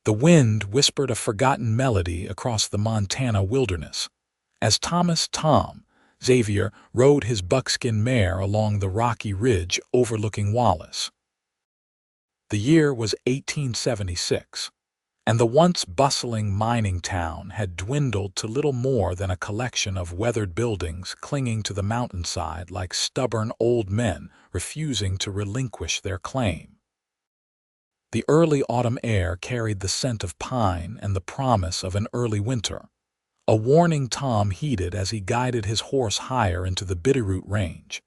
The wind whispered a forgotten melody across the Montana wilderness. As Tom, Xavier, rode his buckskin mare along the rocky ridge overlooking Wallace. The year was 1876, and the once bustling mining town had dwindled to little more than a collection of weathered buildings clinging to the mountainside like stubborn old men refusing to relinquish their claim. The early autumn air carried the scent of pine and the promise of an early winter, a warning Tom heeded as he guided his horse higher into the Bitterroot Range,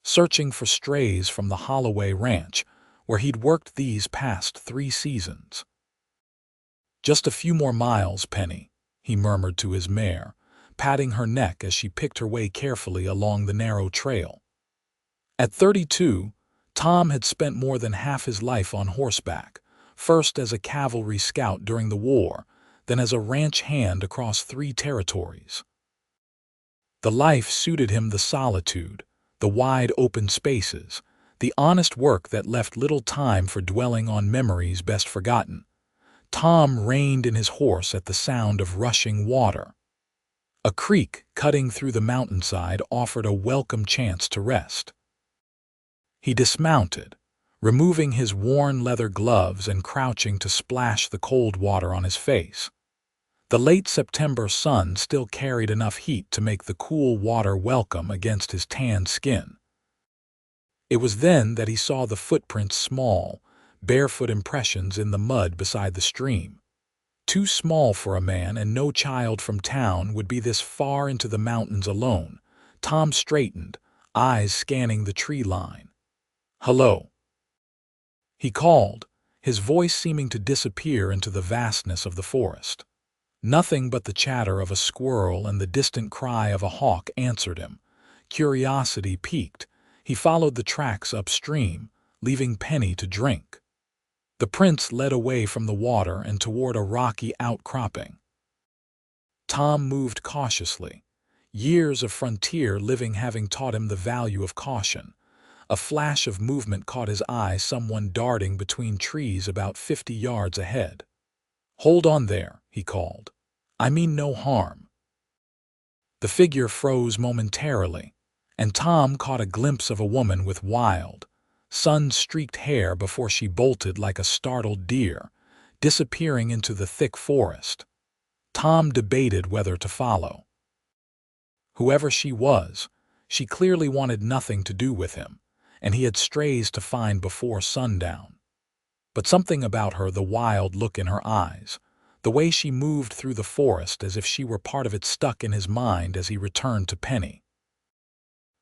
searching for strays from the Holloway Ranch, where he'd worked these past 3 seasons. "Just a few more miles, Penny," he murmured to his mare, patting her neck as she picked her way carefully along the narrow trail. At 32, Tom had spent more than half his life on horseback, first as a cavalry scout during the war, then as a ranch hand across 3 territories. The life suited him: the solitude, the wide open spaces, the honest work that left little time for dwelling on memories best forgotten. Tom reined in his horse at the sound of rushing water. A creek cutting through the mountainside offered a welcome chance to rest. He dismounted, removing his worn leather gloves and crouching to splash the cold water on his face. The late September sun still carried enough heat to make the cool water welcome against his tanned skin. It was then that he saw the footprints: small, barefoot impressions in the mud beside the stream. Too small for a man, and no child from town would be this far into the mountains alone. Tom straightened, eyes scanning the tree line. "Hello," he called, his voice seeming to disappear into the vastness of the forest. Nothing but the chatter of a squirrel and the distant cry of a hawk answered him. Curiosity piqued, he followed the tracks upstream, leaving Penny to drink. The prints led away from the water and toward a rocky outcropping. Tom moved cautiously, years of frontier living having taught him the value of caution. A flash of movement caught his eye: someone darting between trees about 50 yards ahead. "Hold on there," he called. "I mean no harm." The figure froze momentarily, and Tom caught a glimpse of a woman with wild, sun-streaked hair before she bolted like a startled deer, disappearing into the thick forest. Tom debated whether to follow. Whoever she was, she clearly wanted nothing to do with him, and he had strays to find before sundown. But something about her, the wild look in her eyes, the way she moved through the forest as if she were part of it, stuck in his mind as he returned to Penny.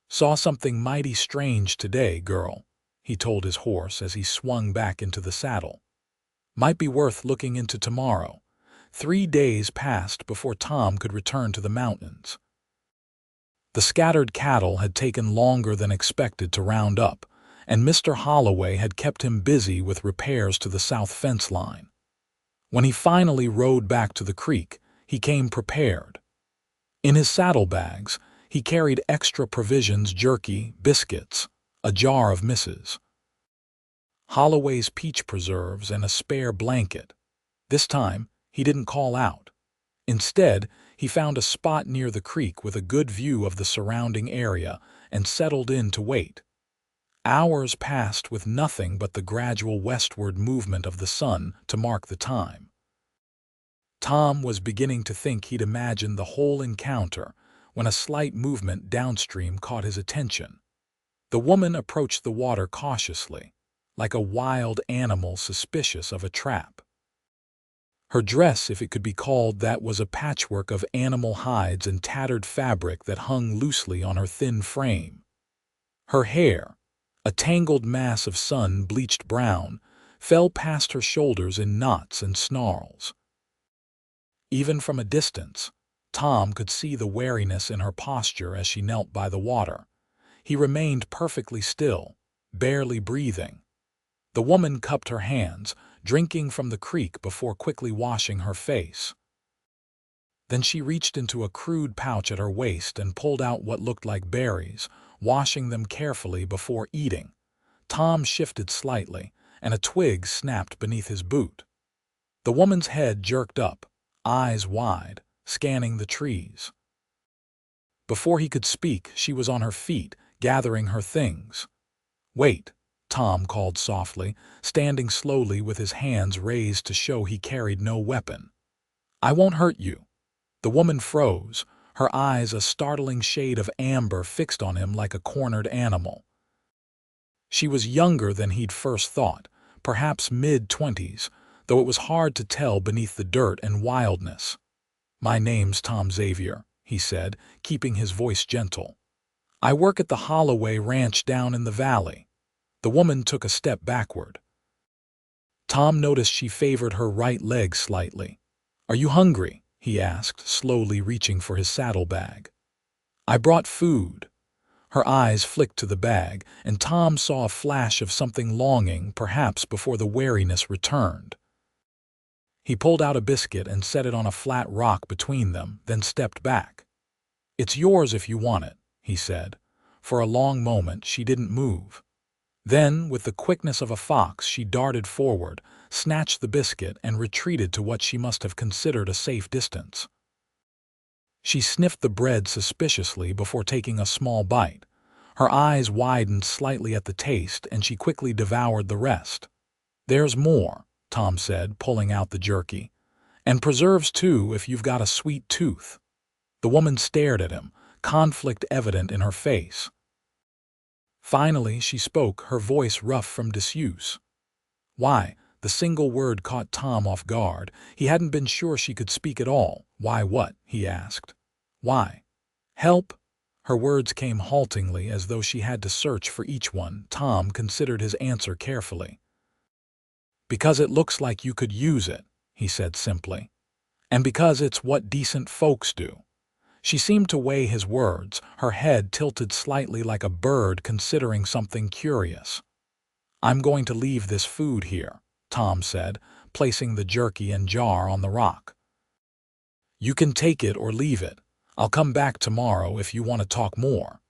"Saw something mighty strange today, girl," he told his horse as he swung back into the saddle. "Might be worth looking into tomorrow." 3 days passed before Tom could return to the mountains. The scattered cattle had taken longer than expected to round up, and Mr. Holloway had kept him busy with repairs to the south fence line. When he finally rode back to the creek, he came prepared. In his saddlebags, he carried extra provisions: jerky, biscuits, a jar of Mrs. Holloway's peach preserves, and a spare blanket. This time, he didn't call out. Instead, he found a spot near the creek with a good view of the surrounding area and settled in to wait. Hours passed with nothing but the gradual westward movement of the sun to mark the time. Tom was beginning to think he'd imagined the whole encounter when a slight movement downstream caught his attention. The woman approached the water cautiously, like a wild animal suspicious of a trap. Her dress, if it could be called that, was a patchwork of animal hides and tattered fabric that hung loosely on her thin frame. Her hair, a tangled mass of sun-bleached brown, fell past her shoulders in knots and snarls. Even from a distance, Tom could see the wariness in her posture as she knelt by the water. He remained perfectly still, barely breathing. The woman cupped her hands, drinking from the creek before quickly washing her face. Then she reached into a crude pouch at her waist and pulled out what looked like berries, washing them carefully before eating. Tom shifted slightly, and a twig snapped beneath his boot. The woman's head jerked up, eyes wide, scanning the trees. Before he could speak, she was on her feet, gathering her things. "Wait," Tom called softly, standing slowly with his hands raised to show he carried no weapon. "I won't hurt you." The woman froze, her eyes a startling shade of amber fixed on him like a cornered animal. She was younger than he'd first thought, perhaps mid-20s, though it was hard to tell beneath the dirt and wildness. "My name's Tom Xavier," he said, keeping his voice gentle. "I work at the Holloway Ranch down in the valley." The woman took a step backward. Tom noticed she favored her right leg slightly. "Are you hungry?" he asked, slowly reaching for his saddlebag. "I brought food." Her eyes flicked to the bag, and Tom saw a flash of something longing, perhaps before the wariness returned. He pulled out a biscuit and set it on a flat rock between them, then stepped back. "It's yours if you want it," he said. For a long moment she didn't move. Then, with the quickness of a fox, she darted forward, snatched the biscuit, and retreated to what she must have considered a safe distance. She sniffed the bread suspiciously before taking a small bite. Her eyes widened slightly at the taste, and she quickly devoured the rest. "There's more," Tom said, pulling out the jerky. "And preserves too, if you've got a sweet tooth." The woman stared at him, conflict evident in her face. Finally, she spoke, her voice rough from disuse. "Why?" The single word caught Tom off guard. He hadn't been sure she could speak at all. "Why what?" he asked. "Why?" "Help?" Her words came haltingly, as though she had to search for each one. Tom considered his answer carefully. "Because it looks like you could use it," he said simply. "And because it's what decent folks do." She seemed to weigh his words, her head tilted slightly like a bird considering something curious. "I'm going to leave this food here," Tom said, placing the jerky and jar on the rock. "You can take it or leave it. I'll come back tomorrow if you want to talk more."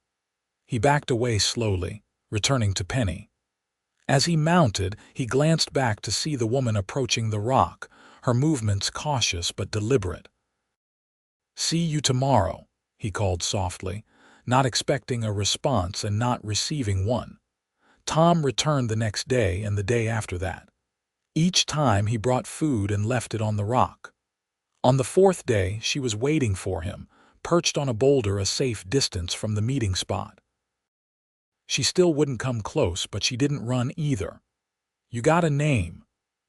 He backed away slowly, returning to Penny. As he mounted, he glanced back to see the woman approaching the rock, her movements cautious but deliberate. "See you tomorrow," he called softly, not expecting a response and not receiving one. Tom returned the next day and the day after that. Each time he brought food and left it on the rock. On the fourth day, she was waiting for him, perched on a boulder a safe distance from the meeting spot. She still wouldn't come close, but she didn't run either. "You got a name?"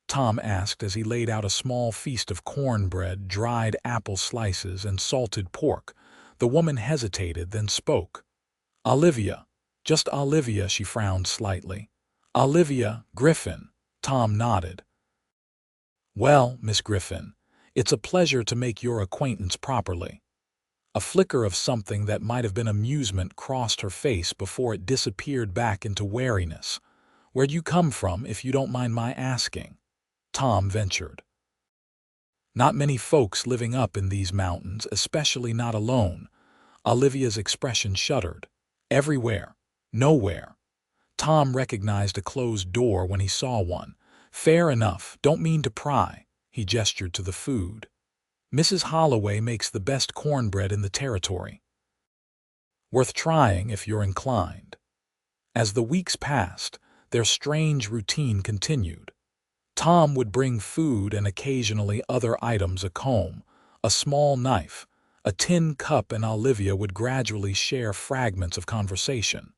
Tom asked as he laid out a small feast of cornbread, dried apple slices, and salted pork. The woman hesitated, then spoke. "Olivia." "Just Olivia," she frowned slightly. "Olivia Griffin." Tom nodded. "Well, Miss Griffin, it's a pleasure to make your acquaintance properly." A flicker of something that might have been amusement crossed her face before it disappeared back into wariness. "Where'd you come from, if you don't mind my asking?" Tom ventured. "Not many folks living up in these mountains, especially not alone." Olivia's expression shuddered. "Everywhere. Nowhere." Tom recognized a closed door when he saw one. "Fair enough, don't mean to pry." He gestured to the food. "Mrs. Holloway makes the best cornbread in the territory. Worth trying if you're inclined." As the weeks passed, their strange routine continued. Tom would bring food and occasionally other items: a comb, a small knife, a tin cup, and Olivia would gradually share fragments of conversation.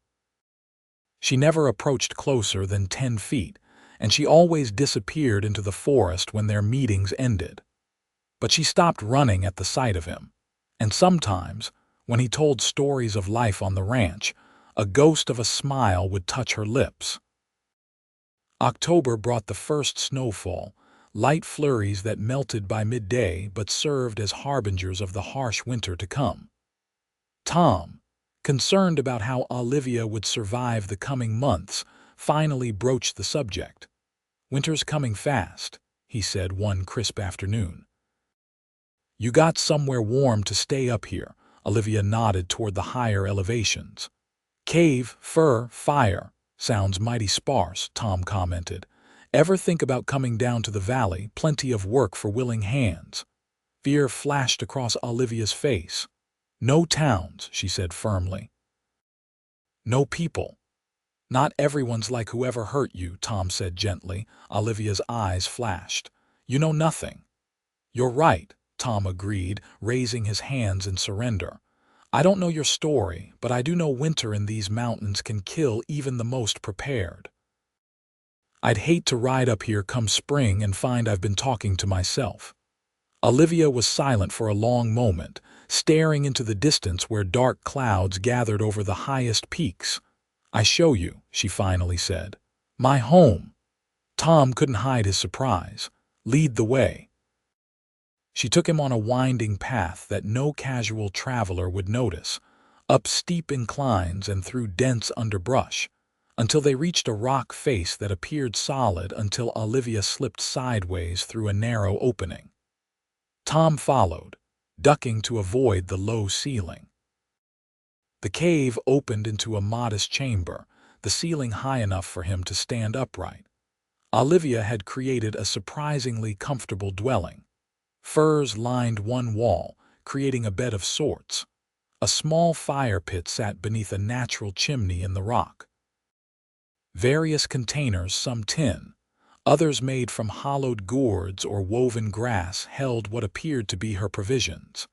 She never approached closer than 10 feet, and she always disappeared into the forest when their meetings ended. But she stopped running at the sight of him, and sometimes, when he told stories of life on the ranch, a ghost of a smile would touch her lips. October brought the first snowfall, light flurries that melted by midday but served as harbingers of the harsh winter to come. Tom, concerned about how Olivia would survive the coming months, finally broached the subject. "Winter's coming fast," he said one crisp afternoon. "You got somewhere warm to stay up here?" Olivia nodded toward the higher elevations. "Cave, fur, fire. Sounds mighty sparse," Tom commented. Ever think about coming down to the valley? Plenty of work for willing hands. Fear flashed across Olivia's face. No towns, she said firmly. No people. Not everyone's like whoever hurt you, Tom said gently. Olivia's eyes flashed. You know nothing. You're right, Tom agreed, raising his hands in surrender. I don't know your story, but I do know winter in these mountains can kill even the most prepared. I'd hate to ride up here come spring and find I've been talking to myself. Olivia was silent for a long moment, staring into the distance where dark clouds gathered over the highest peaks. I show you, she finally said. My home. Tom couldn't hide his surprise. Lead the way. She took him on a winding path that no casual traveler would notice, up steep inclines and through dense underbrush, until they reached a rock face that appeared solid until Olivia slipped sideways through a narrow opening. Tom followed, ducking to avoid the low ceiling. The cave opened into a modest chamber, the ceiling high enough for him to stand upright. Olivia had created a surprisingly comfortable dwelling. Furs lined one wall, creating a bed of sorts. A small fire pit sat beneath a natural chimney in the rock. Various containers, some tin, others made from hollowed gourds or woven grass, held what appeared to be her provisions.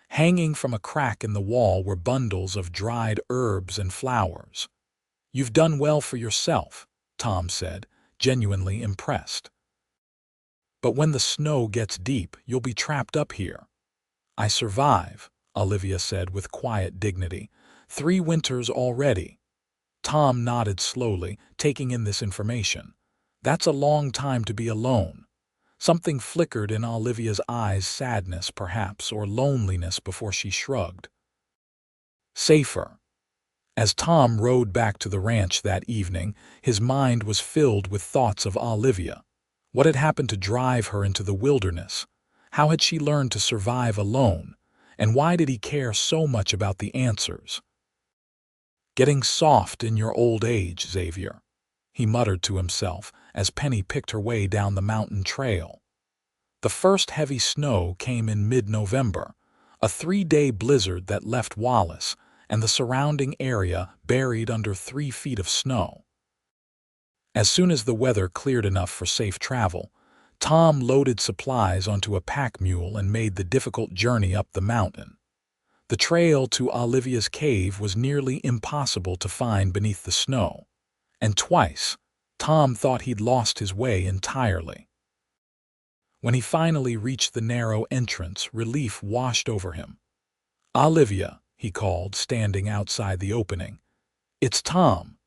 Hanging from a crack in the wall were bundles of dried herbs and flowers. You've done well for yourself, Tom said, genuinely impressed. But when the snow gets deep, you'll be trapped up here. I survive, Olivia said with quiet dignity. 3 winters already. Tom nodded slowly, taking in this information. That's a long time to be alone. Something flickered in Olivia's eyes, sadness perhaps, or loneliness, before she shrugged. Safer. As Tom rode back to the ranch that evening, his mind was filled with thoughts of Olivia. What had happened to drive her into the wilderness? How had she learned to survive alone? And why did he care so much about the answers? Getting soft in your old age, Xavier, he muttered to himself as Penny picked her way down the mountain trail. The first heavy snow came in mid-November, a 3-day blizzard that left Wallace and the surrounding area buried under 3 feet of snow. As soon as the weather cleared enough for safe travel, Tom loaded supplies onto a pack mule and made the difficult journey up the mountain. The trail to Olivia's cave was nearly impossible to find beneath the snow, and twice Tom thought he'd lost his way entirely. When he finally reached the narrow entrance, relief washed over him. Olivia, he called, standing outside the opening. It's Tom.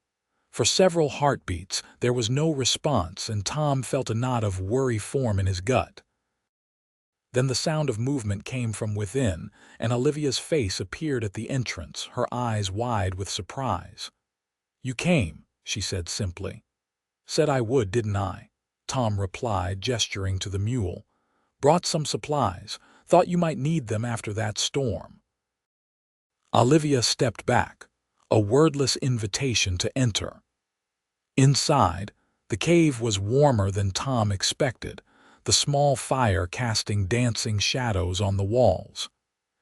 For several heartbeats, there was no response, and Tom felt a knot of worry form in his gut. Then the sound of movement came from within, and Olivia's face appeared at the entrance, her eyes wide with surprise. You came, she said simply. Said I would, didn't I? Tom replied, gesturing to the mule. Brought some supplies. Thought you might need them after that storm. Olivia stepped back, a wordless invitation to enter. Inside, the cave was warmer than Tom expected, the small fire casting dancing shadows on the walls.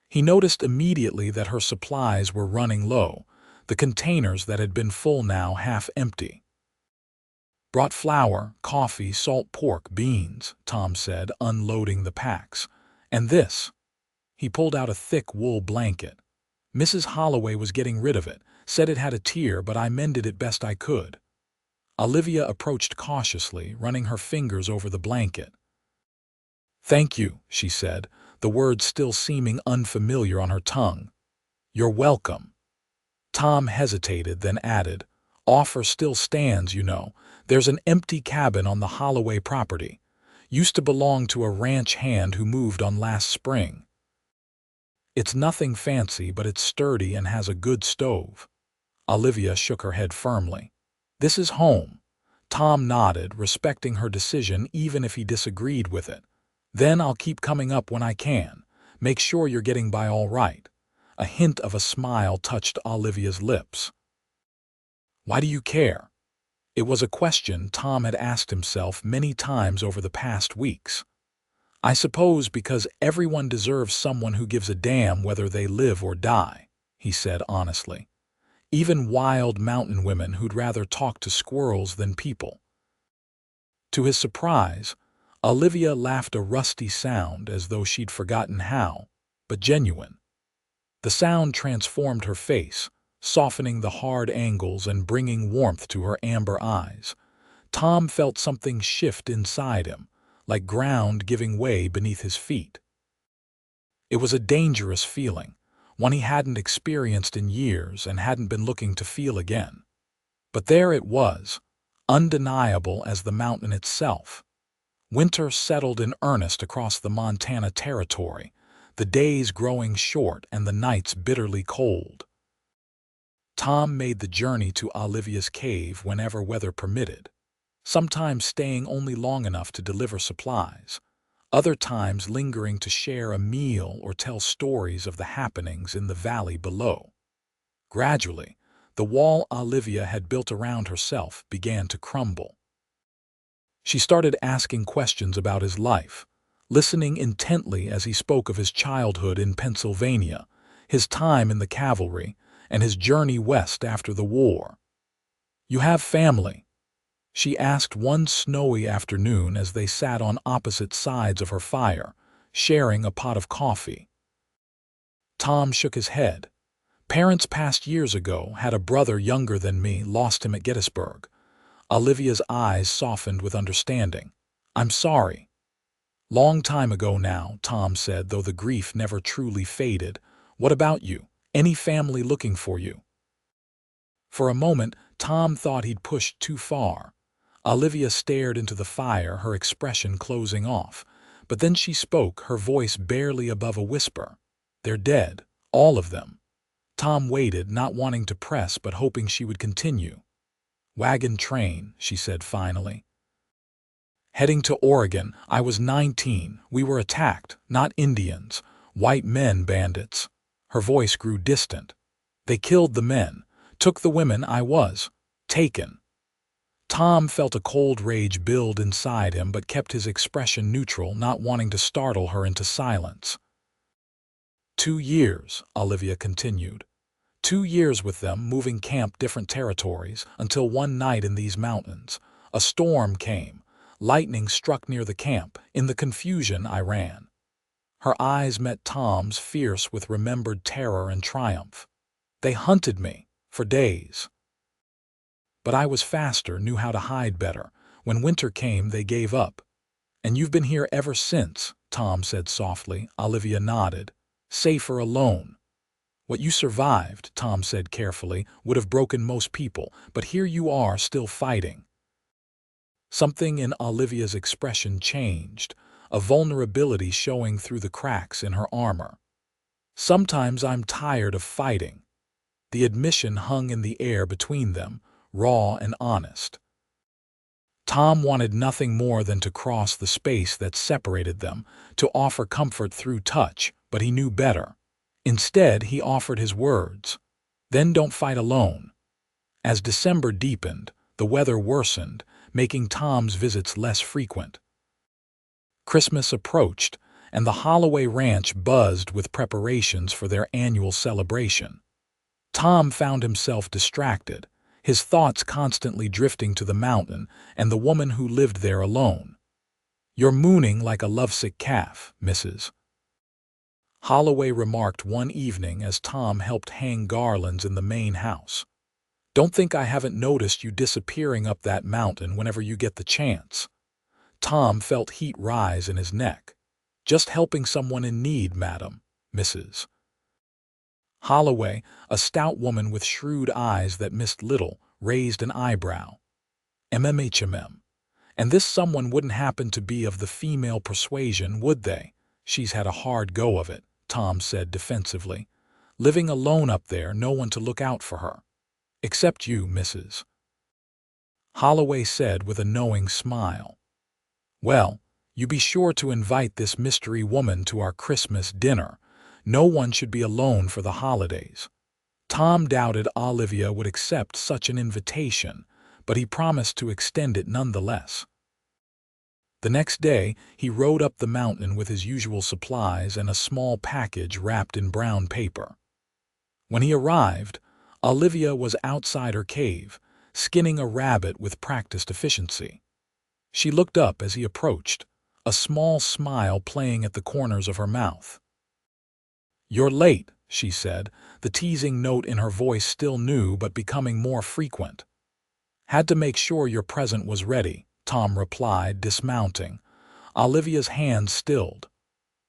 He noticed immediately that her supplies were running low, the containers that had been full now half empty. Brought flour, coffee, salt pork, beans, Tom said, unloading the packs. And this. He pulled out a thick wool blanket. Mrs. Holloway was getting rid of it, said it had a tear, but I mended it best I could. Olivia approached cautiously, running her fingers over the blanket. Thank you, she said, the words still seeming unfamiliar on her tongue. You're welcome. Tom hesitated, then added, Offer still stands, you know. There's an empty cabin on the Holloway property. Used to belong to a ranch hand who moved on last spring. It's nothing fancy, but it's sturdy and has a good stove. Olivia shook her head firmly. This is home. Tom nodded, respecting her decision even if he disagreed with it. Then I'll keep coming up when I can. Make sure you're getting by all right. A hint of a smile touched Olivia's lips. Why do you care? It was a question Tom had asked himself many times over the past weeks. I suppose because everyone deserves someone who gives a damn whether they live or die, he said honestly. Even wild mountain women who'd rather talk to squirrels than people. To his surprise, Olivia laughed a rusty sound as though she'd forgotten how, but genuine. The sound transformed her face, softening the hard angles and bringing warmth to her amber eyes. Tom felt something shift inside him, like ground giving way beneath his feet. It was a dangerous feeling, one he hadn't experienced in years and hadn't been looking to feel again. But there it was, undeniable as the mountain itself. Winter settled in earnest across the Montana territory, the days growing short and the nights bitterly cold. Tom made the journey to Olivia's cave whenever weather permitted, sometimes staying only long enough to deliver supplies, other times lingering to share a meal or tell stories of the happenings in the valley below. Gradually, the wall Olivia had built around herself began to crumble. She started asking questions about his life, listening intently as he spoke of his childhood in Pennsylvania, his time in the cavalry, and his journey west after the war. "You have family?" she asked one snowy afternoon as they sat on opposite sides of her fire, sharing a pot of coffee. Tom shook his head. "Parents passed years ago, had a brother younger than me, lost him at Gettysburg." Olivia's eyes softened with understanding. "I'm sorry." "Long time ago now," Tom said, though the grief never truly faded. "What about you? Any family looking for you?" For a moment, Tom thought he'd pushed too far. Olivia stared into the fire, her expression closing off. But then she spoke, her voice barely above a whisper. "They're dead, all of them." Tom waited, not wanting to press but hoping she would continue. "Wagon train," she said finally. "Heading to Oregon. I was 19. We were attacked, not Indians. White men, bandits." Her voice grew distant. "They killed the men, took the women. I was taken." Tom felt a cold rage build inside him but kept his expression neutral, not wanting to startle her into silence. 2 years, Olivia continued. 2 years with them, moving camp different territories, until one night in these mountains, a storm came. Lightning struck near the camp. In the confusion, I ran. Her eyes met Tom's, fierce with remembered terror and triumph. "They hunted me, for days. But I was faster, knew how to hide better. When winter came, they gave up." "And you've been here ever since," Tom said softly. Olivia nodded. "Safer alone." "What you survived," Tom said carefully, "would have broken most people, but here you are still fighting." Something in Olivia's expression changed, a vulnerability showing through the cracks in her armor. "Sometimes I'm tired of fighting." The admission hung in the air between them, raw and honest. Tom wanted nothing more than to cross the space that separated them, to offer comfort through touch, but he knew better. Instead, he offered his words. "Then don't fight alone." As December deepened, the weather worsened, making Tom's visits less frequent. Christmas approached, and the Holloway Ranch buzzed with preparations for their annual celebration. Tom found himself distracted, his thoughts constantly drifting to the mountain and the woman who lived there alone. "You're mooning like a lovesick calf, Mrs. Holloway remarked one evening as Tom helped hang garlands in the main house. "Don't think I haven't noticed you disappearing up that mountain whenever you get the chance." Tom felt heat rise in his neck. "Just helping someone in need, madam, Mrs. Holloway, a stout woman with shrewd eyes that missed little, raised an eyebrow. "MMHMM. And this someone wouldn't happen to be of the female persuasion, would they?" "She's had a hard go of it," Tom said defensively. "Living alone up there, no one to look out for her." "Except you, Mrs. Holloway said with a knowing smile. "Well, you be sure to invite this mystery woman to our Christmas dinner. No one should be alone for the holidays." Tom doubted Olivia would accept such an invitation, but he promised to extend it nonetheless. The next day, he rode up the mountain with his usual supplies and a small package wrapped in brown paper. When he arrived, Olivia was outside her cave, skinning a rabbit with practiced efficiency. She looked up as he approached, a small smile playing at the corners of her mouth. "You're late," she said, the teasing note in her voice still new but becoming more frequent. "Had to make sure your present was ready," Tom replied, dismounting. Olivia's hand stilled.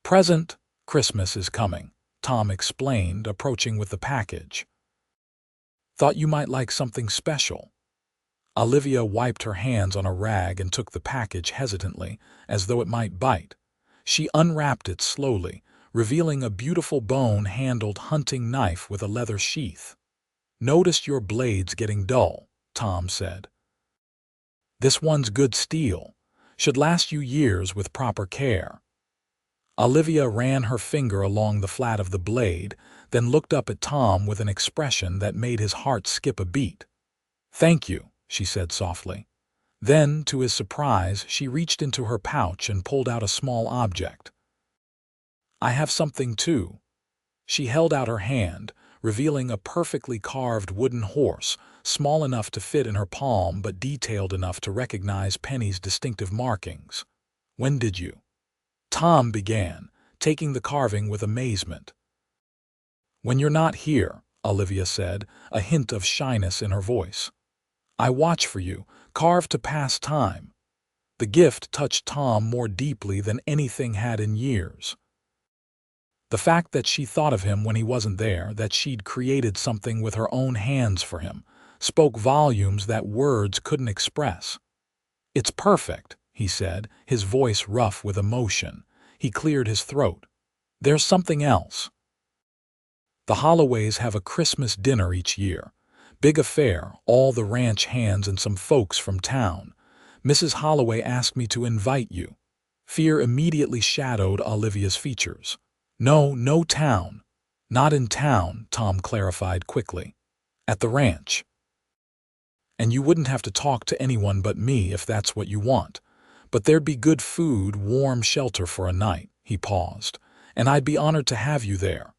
"Present? Christmas is coming," Tom explained, approaching with the package. "Thought you might like something special." Olivia wiped her hands on a rag and took the package hesitantly, as though it might bite. She unwrapped it slowly, revealing a beautiful bone-handled hunting knife with a leather sheath. "Noticed your blades getting dull," Tom said. "This one's good steel. Should last you years with proper care." Olivia ran her finger along the flat of the blade, then looked up at Tom with an expression that made his heart skip a beat. "Thank you," she said softly. Then, to his surprise, she reached into her pouch and pulled out a small object. "I have something too." She held out her hand, revealing a perfectly carved wooden horse, small enough to fit in her palm but detailed enough to recognize Penny's distinctive markings. "When did you?" Tom began, taking the carving with amazement. "When you're not here," Olivia said, a hint of shyness in her voice. "I watch for you, carved to pass time." The gift touched Tom more deeply than anything had in years. The fact that she thought of him when he wasn't there, that she'd created something with her own hands for him, spoke volumes that words couldn't express. "It's perfect," he said, his voice rough with emotion. He cleared his throat. "There's something else. The Holloways have a Christmas dinner each year. Big affair, all the ranch hands and some folks from town. Mrs. Holloway asked me to invite you." Fear immediately shadowed Olivia's features. No town." "Not in town," Tom clarified quickly. "At the ranch. And you wouldn't have to talk to anyone but me if that's what you want. But there'd be good food, warm shelter for a night." He paused. "And I'd be honored to have you there."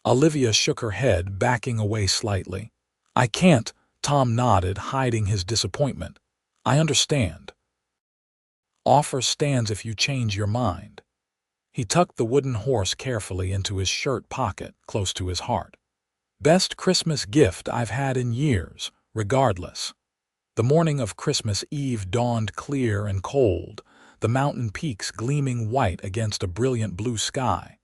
Olivia shook her head, backing away slightly. "I can't," Tom nodded, hiding his disappointment. "I understand. Offer stands if you change your mind." He tucked the wooden horse carefully into his shirt pocket, close to his heart. "Best Christmas gift I've had in years, regardless." The morning of Christmas Eve dawned clear and cold, the mountain peaks gleaming white against a brilliant blue sky.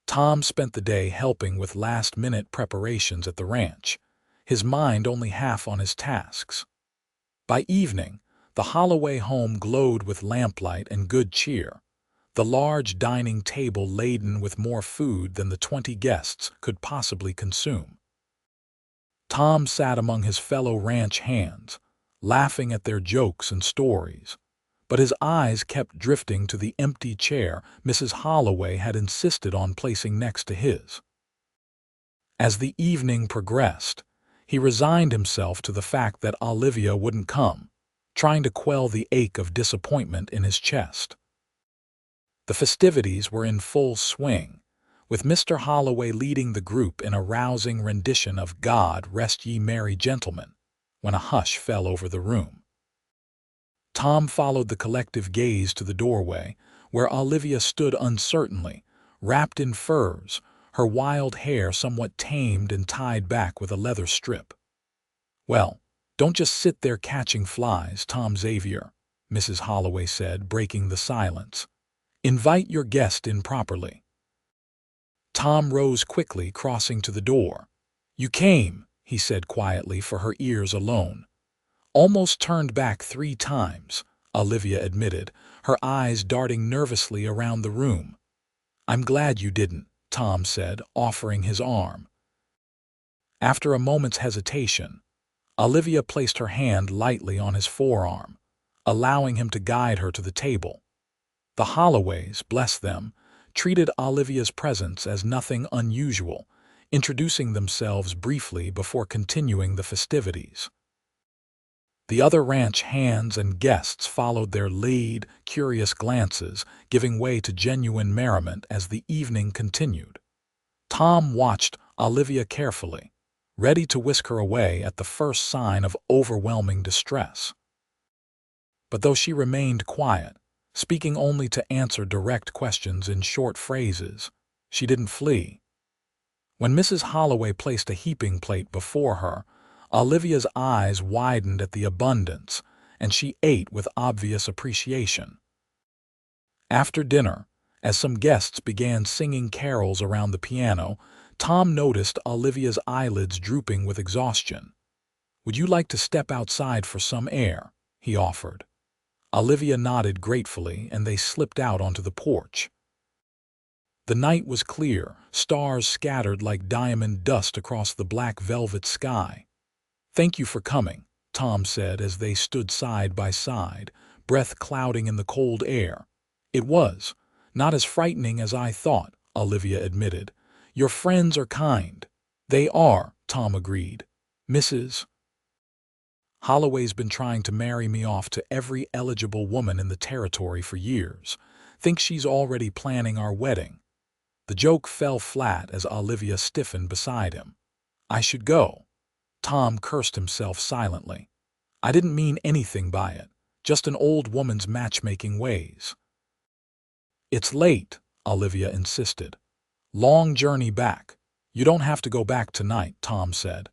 Tom spent the day helping with last-minute preparations at the ranch, his mind only half on his tasks. By evening, the Holloway home glowed with lamplight and good cheer, the large dining table laden with more food than the 20 guests could possibly consume. Tom sat among his fellow ranch hands, laughing at their jokes and stories, but his eyes kept drifting to the empty chair Mrs. Holloway had insisted on placing next to his. As the evening progressed, he resigned himself to the fact that Olivia wouldn't come, trying to quell the ache of disappointment in his chest. The festivities were in full swing, with Mr. Holloway leading the group in a rousing rendition of "God Rest Ye Merry Gentlemen," when a hush fell over the room. Tom followed the collective gaze to the doorway, where Olivia stood uncertainly, wrapped in furs, her wild hair somewhat tamed and tied back with a leather strip. "Well, don't just sit there catching flies, Xavier," Mrs. Holloway said, breaking the silence. "Invite your guest in properly." Tom rose quickly, crossing to the door. "You came," he said quietly for her ears alone. "Almost turned back 3 times, Olivia admitted, her eyes darting nervously around the room. "I'm glad you didn't," Tom said, offering his arm. After a moment's hesitation, Olivia placed her hand lightly on his forearm, allowing him to guide her to the table. The Holloways, bless them, treated Olivia's presence as nothing unusual, introducing themselves briefly before continuing the festivities. The other ranch hands and guests followed their lead, curious glances, giving way to genuine merriment as the evening continued. Tom watched Olivia carefully, ready to whisk her away at the first sign of overwhelming distress. But though she remained quiet, speaking only to answer direct questions in short phrases, she didn't flee. When Mrs. Holloway placed a heaping plate before her, Olivia's eyes widened at the abundance, and she ate with obvious appreciation. After dinner, as some guests began singing carols around the piano, Tom noticed Olivia's eyelids drooping with exhaustion. "Would you like to step outside for some air?" he offered. Olivia nodded gratefully, and they slipped out onto the porch. The night was clear, stars scattered like diamond dust across the black velvet sky. "Thank you for coming," Tom said as they stood side by side, breath clouding in the cold air. "It was not as frightening as I thought," Olivia admitted. "Your friends are kind." "They are," Tom agreed. "Mrs. Holloway's been trying to marry me off to every eligible woman in the territory for years. Think she's already planning our wedding." The joke fell flat as Olivia stiffened beside him. "I should go." Tom cursed himself silently. "I didn't mean anything by it, just an old woman's matchmaking ways." "It's late," Olivia insisted. "Long journey back." "You don't have to go back tonight," Tom said.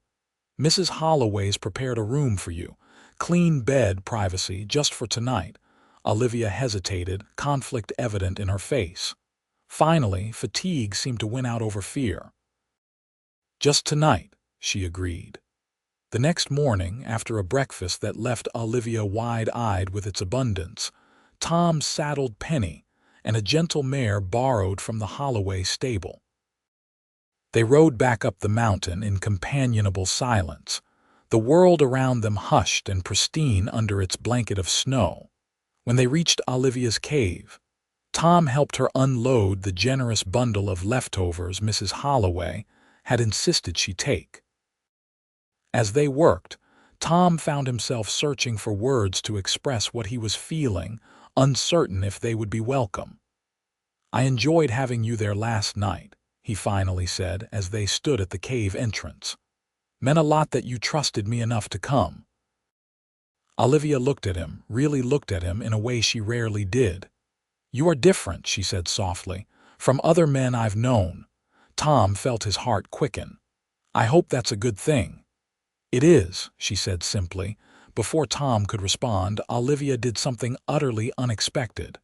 "Mrs. Holloway's prepared a room for you. Clean bed, privacy, just for tonight." Olivia hesitated, conflict evident in her face. Finally, fatigue seemed to win out over fear. "Just tonight," she agreed. The next morning, after a breakfast that left Olivia wide-eyed with its abundance, Tom saddled Penny and a gentle mare borrowed from the Holloway stable. They rode back up the mountain in companionable silence, the world around them hushed and pristine under its blanket of snow. When they reached Olivia's cave, Tom helped her unload the generous bundle of leftovers Mrs. Holloway had insisted she take. As they worked, Tom found himself searching for words to express what he was feeling, uncertain if they would be welcome. "I enjoyed having you there last night," he finally said as they stood at the cave entrance. "Meant a lot that you trusted me enough to come." Olivia looked at him, really looked at him in a way she rarely did. "You are different," she said softly, "from other men I've known." Tom felt his heart quicken. "I hope that's a good thing." "It is," she said simply. Before Tom could respond, Olivia did something utterly unexpected.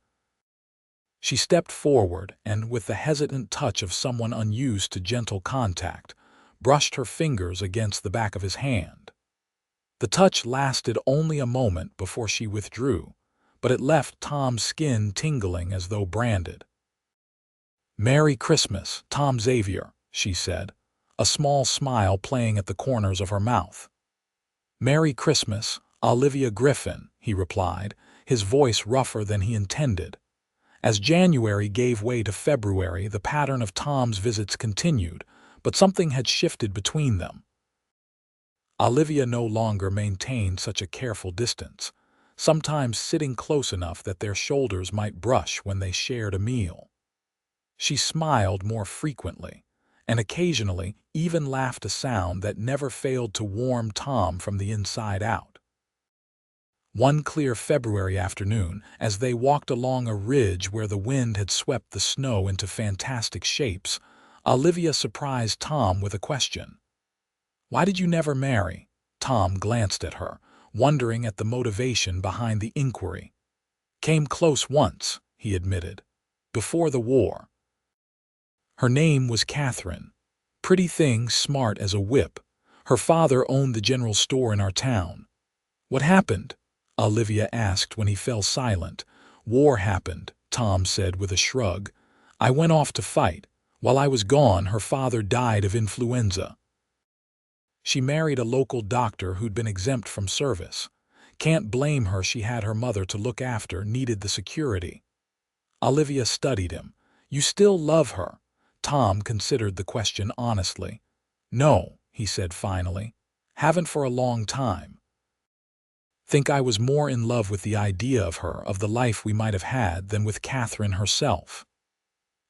She stepped forward and, with the hesitant touch of someone unused to gentle contact, brushed her fingers against the back of his hand. The touch lasted only a moment before she withdrew, but it left Tom's skin tingling as though branded. "Merry Christmas, Tom Xavier," she said, a small smile playing at the corners of her mouth. "Merry Christmas, Olivia Griffin," he replied, his voice rougher than he intended. As January gave way to February, the pattern of Tom's visits continued, but something had shifted between them. Olivia no longer maintained such a careful distance, sometimes sitting close enough that their shoulders might brush when they shared a meal. She smiled more frequently, and occasionally even laughed a sound that never failed to warm Tom from the inside out. One clear February afternoon, as they walked along a ridge where the wind had swept the snow into fantastic shapes, Olivia surprised Tom with a question. "Why did you never marry?" Tom glanced at her, wondering at the motivation behind the inquiry. "Came close once," he admitted. "Before the war." Her name was Catherine. Pretty thing, smart as a whip. Her father owned the general store in our town. "What happened?" Olivia asked when he fell silent. "War happened," Tom said with a shrug. "I went off to fight. While I was gone, her father died of influenza. She married a local doctor who'd been exempt from service. Can't blame her, she had her mother to look after, needed the security." Olivia studied him. "You still love her?" Tom considered the question honestly. "No," he said finally. "Haven't for a long time." Think I was more in love with the idea of her, of the life we might have had, than with Catherine herself.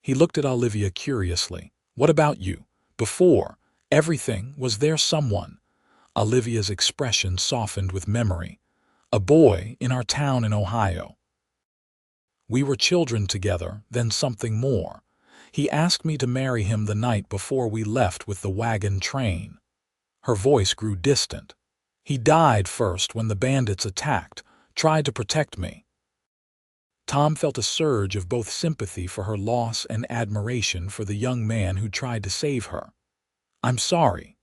He looked at Olivia curiously. What about you? Before everything, was there someone? Olivia's expression softened with memory. A boy in our town in Ohio. We were children together, then something more. He asked me to marry him the night before we left with the wagon train. Her voice grew distant. He died first when the bandits attacked, tried to protect me. Tom felt a surge of both sympathy for her loss and admiration for the young man who tried to save her. I'm sorry.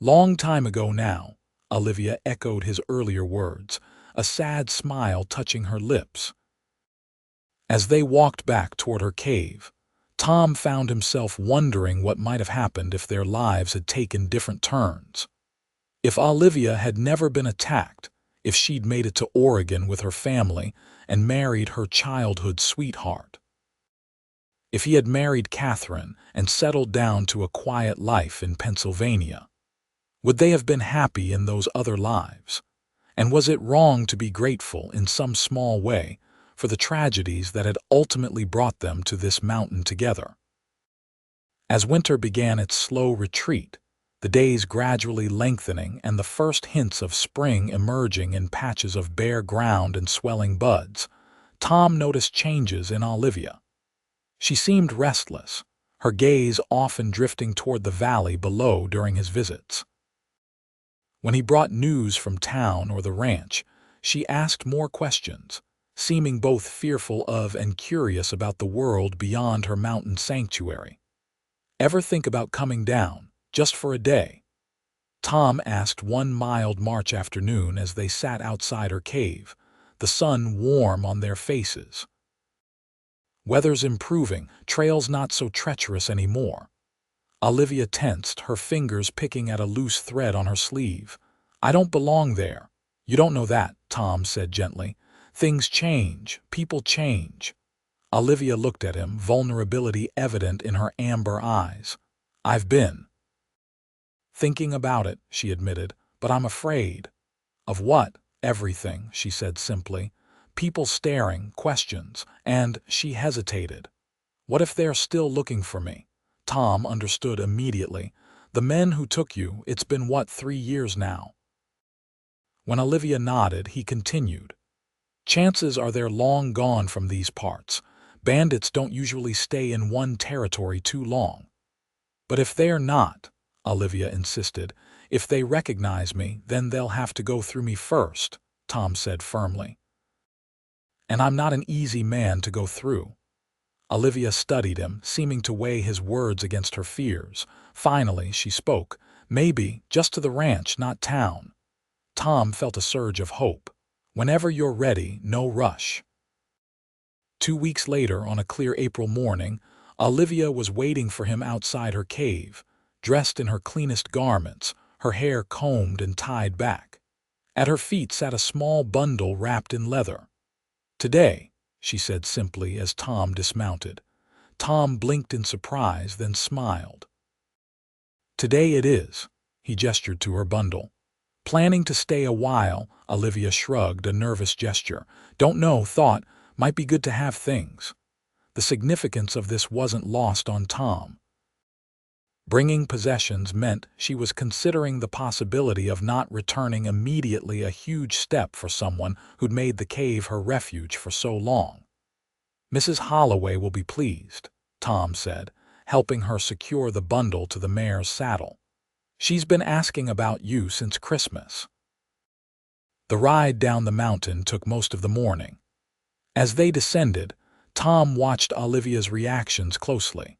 Long time ago now, Olivia echoed his earlier words, a sad smile touching her lips. As they walked back toward her cave, Tom found himself wondering what might have happened if their lives had taken different turns. If Olivia had never been attacked, if she'd made it to Oregon with her family and married her childhood sweetheart. If he had married Catherine and settled down to a quiet life in Pennsylvania. Would they have been happy in those other lives? And was it wrong to be grateful in some small way for the tragedies that had ultimately brought them to this mountain together? As winter began its slow retreat, the days gradually lengthening and the first hints of spring emerging in patches of bare ground and swelling buds, Tom noticed changes in Olivia. She seemed restless, her gaze often drifting toward the valley below during his visits. When he brought news from town or the ranch, she asked more questions, seeming both fearful of and curious about the world beyond her mountain sanctuary. Ever think about coming down, just for a day? Tom asked one mild March afternoon as they sat outside her cave, the sun warm on their faces. Weather's improving, trails not so treacherous anymore. Olivia tensed, her fingers picking at a loose thread on her sleeve. I don't belong there. You don't know that, Tom said gently. Things change, people change. Olivia looked at him, vulnerability evident in her amber eyes. I've been thinking about it, she admitted, but I'm afraid. Of what? Everything, she said simply. People staring, questions, and she hesitated. What if they're still looking for me? Tom understood immediately. The men who took you, it's been 3 years now? When Olivia nodded, he continued. Chances are they're long gone from these parts. Bandits don't usually stay in one territory too long. But if they're not, Olivia insisted, if they recognize me, then they'll have to go through me first, Tom said firmly. And I'm not an easy man to go through. Olivia studied him, seeming to weigh his words against her fears. Finally, she spoke. Maybe, just to the ranch, not town. Tom felt a surge of hope. Whenever you're ready, no rush. 2 weeks later, on a clear April morning, Olivia was waiting for him outside her cave, dressed in her cleanest garments, her hair combed and tied back. At her feet sat a small bundle wrapped in leather. Today, she said simply as Tom dismounted. Tom blinked in surprise, then smiled. Today it is, he gestured to her bundle. Planning to stay a while, Olivia shrugged, a nervous gesture. Don't know, thought, might be good to have things. The significance of this wasn't lost on Tom. Bringing possessions meant she was considering the possibility of not returning immediately, a huge step for someone who'd made the cave her refuge for so long. Mrs. Holloway will be pleased, Tom said, helping her secure the bundle to the mare's saddle. She's been asking about you since Christmas. The ride down the mountain took most of the morning. As they descended, Tom watched Olivia's reactions closely.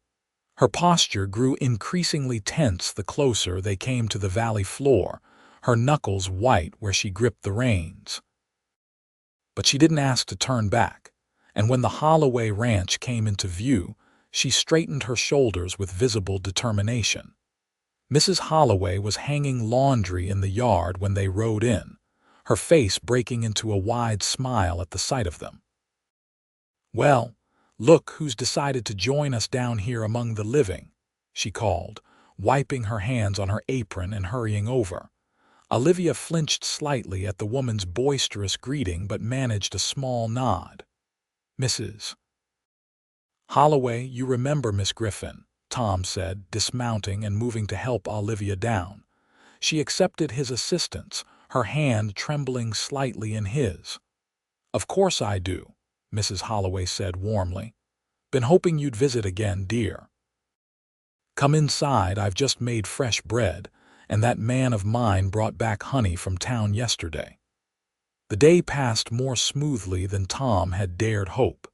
Her posture grew increasingly tense the closer they came to the valley floor, her knuckles white where she gripped the reins. But she didn't ask to turn back, and when the Holloway ranch came into view, she straightened her shoulders with visible determination. Mrs. Holloway was hanging laundry in the yard when they rode in, her face breaking into a wide smile at the sight of them. Well, look who's decided to join us down here among the living, she called, wiping her hands on her apron and hurrying over. Olivia flinched slightly at the woman's boisterous greeting but managed a small nod. "Mrs. Holloway, you remember Miss Griffin," Tom said, dismounting and moving to help Olivia down. She accepted his assistance, her hand trembling slightly in his. "Of course I do," Mrs. Holloway said warmly. "Been hoping you'd visit again, dear. Come inside, I've just made fresh bread, and that man of mine brought back honey from town yesterday." The day passed more smoothly than Tom had dared hope.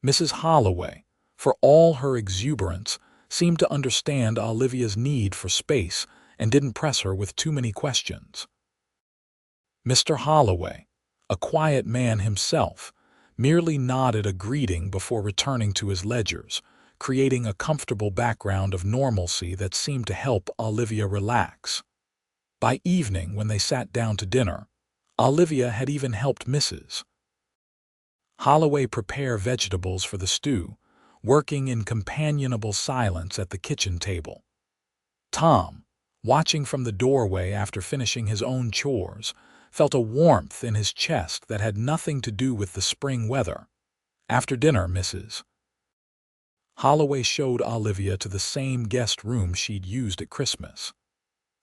Mrs. Holloway, for all her exuberance, seemed to understand Olivia's need for space and didn't press her with too many questions. Mr. Holloway, a quiet man himself, merely nodded a greeting before returning to his ledgers, creating a comfortable background of normalcy that seemed to help Olivia relax. By evening, when they sat down to dinner, Olivia had even helped Mrs. Holloway prepare vegetables for the stew, working in companionable silence at the kitchen table. Tom, watching from the doorway after finishing his own chores, felt a warmth in his chest that had nothing to do with the spring weather. After dinner, Mrs. Holloway showed Olivia to the same guest room she'd used at Christmas.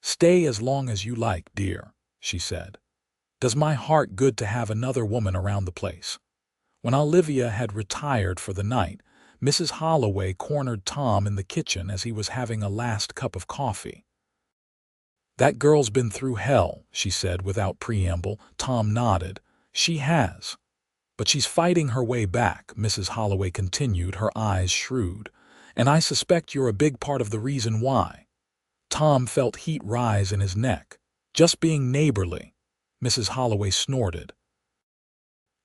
"Stay as long as you like, dear," she said. "Does my heart good to have another woman around the place." When Olivia had retired for the night, Mrs. Holloway cornered Tom in the kitchen as he was having a last cup of coffee. "That girl's been through hell," she said without preamble. Tom nodded. "She has. But she's fighting her way back," Mrs. Holloway continued, her eyes shrewd. "And I suspect you're a big part of the reason why." Tom felt heat rise in his neck. "Just being neighborly," Mrs. Holloway snorted.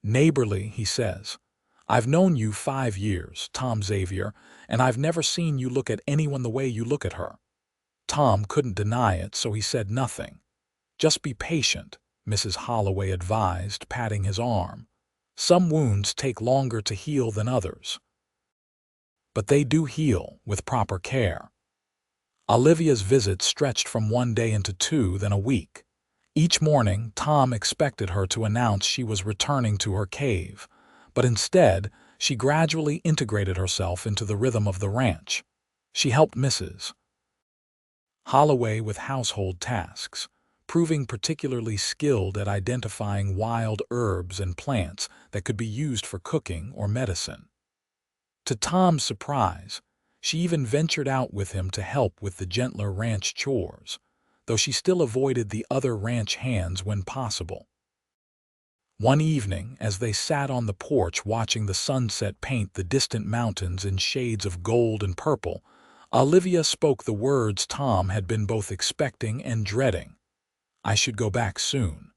"Neighborly," he says. "I've known you 5 years, Tom Xavier, and I've never seen you look at anyone the way you look at her." Tom couldn't deny it, so he said nothing. "Just be patient," Mrs. Holloway advised, patting his arm. "Some wounds take longer to heal than others. But they do heal, with proper care." Olivia's visit stretched from 1 day into 2, then a week. Each morning, Tom expected her to announce she was returning to her cave, but instead, she gradually integrated herself into the rhythm of the ranch. She helped Mrs. Holloway with household tasks, proving particularly skilled at identifying wild herbs and plants that could be used for cooking or medicine. To Tom's surprise, she even ventured out with him to help with the gentler ranch chores, though she still avoided the other ranch hands when possible. One evening, as they sat on the porch watching the sunset paint the distant mountains in shades of gold and purple, Olivia spoke the words Tom had been both expecting and dreading. "I should go back soon."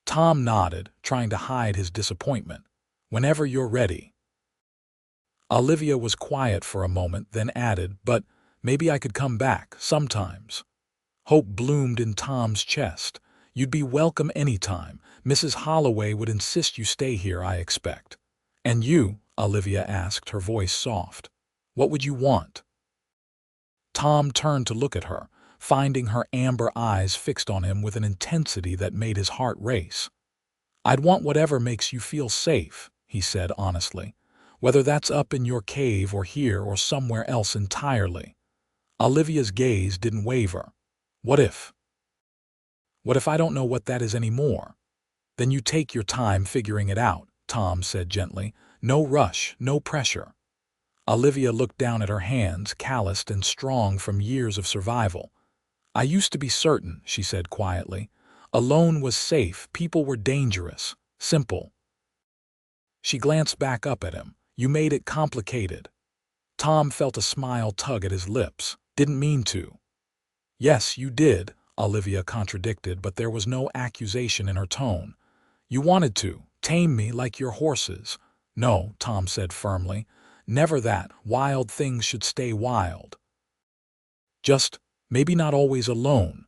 Tom nodded, trying to hide his disappointment. "Whenever you're ready." Olivia was quiet for a moment, then added, "But maybe I could come back, sometimes." Hope bloomed in Tom's chest. "You'd be welcome anytime. Mrs. Holloway would insist you stay here, I expect." "And you?" Olivia asked, her voice soft. "What would you want?" Tom turned to look at her, finding her amber eyes fixed on him with an intensity that made his heart race. "I'd want whatever makes you feel safe," he said honestly, "whether that's up in your cave or here or somewhere else entirely." Olivia's gaze didn't waver. "What if? What if I don't know what that is anymore?" "Then you take your time figuring it out," Tom said gently. "No rush, no pressure." Olivia looked down at her hands, calloused and strong from years of survival. "I used to be certain," she said quietly. "Alone was safe, people were dangerous. Simple." She glanced back up at him. "You made it complicated." Tom felt a smile tug at his lips. "Didn't mean to." "Yes, you did," Olivia contradicted, but there was no accusation in her tone. "You wanted to tame me like your horses." "No," Tom said firmly. "Never that. Wild things should stay wild. Just, maybe not always alone."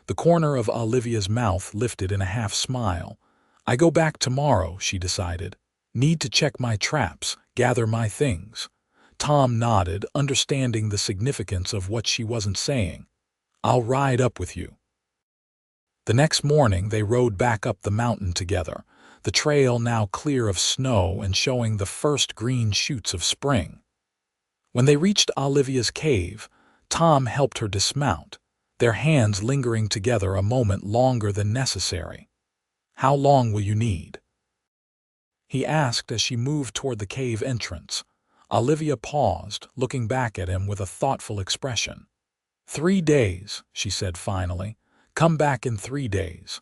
The corner of Olivia's mouth lifted in a half-smile. "I go back tomorrow," she decided. "Need to check my traps, gather my things." Tom nodded, understanding the significance of what she wasn't saying. "I'll ride up with you." The next morning they rode back up the mountain together, the trail now clear of snow and showing the first green shoots of spring. When they reached Olivia's cave, Tom helped her dismount, their hands lingering together a moment longer than necessary. "How long will you need?" he asked as she moved toward the cave entrance. Olivia paused, looking back at him with a thoughtful expression. 3 days, she said finally. "Come back in 3 days."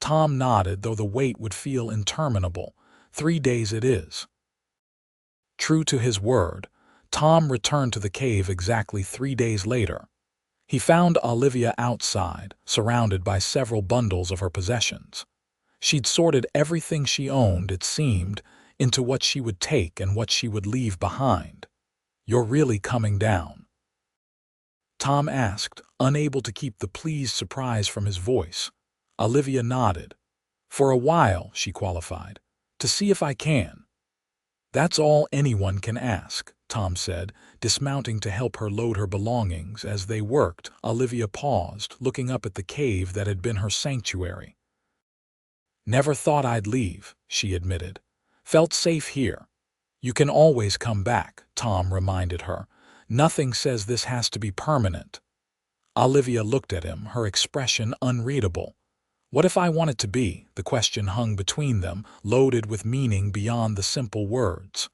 Tom nodded, though the wait would feel interminable. 3 days it is. True to his word, Tom returned to the cave exactly 3 days later. He found Olivia outside, surrounded by several bundles of her possessions. She'd sorted everything she owned, it seemed, into what she would take and what she would leave behind. "You're really coming down?" Tom asked, unable to keep the pleased surprise from his voice. Olivia nodded. "For a while," she qualified, "to see if I can." "That's all anyone can ask," Tom said, dismounting to help her load her belongings. As they worked, Olivia paused, looking up at the cave that had been her sanctuary. "Never thought I'd leave," she admitted. "Felt safe here." "You can always come back," Tom reminded her. "Nothing says this has to be permanent." Olivia looked at him, her expression unreadable. What if I want it to be? The question hung between them, loaded with meaning beyond the simple words.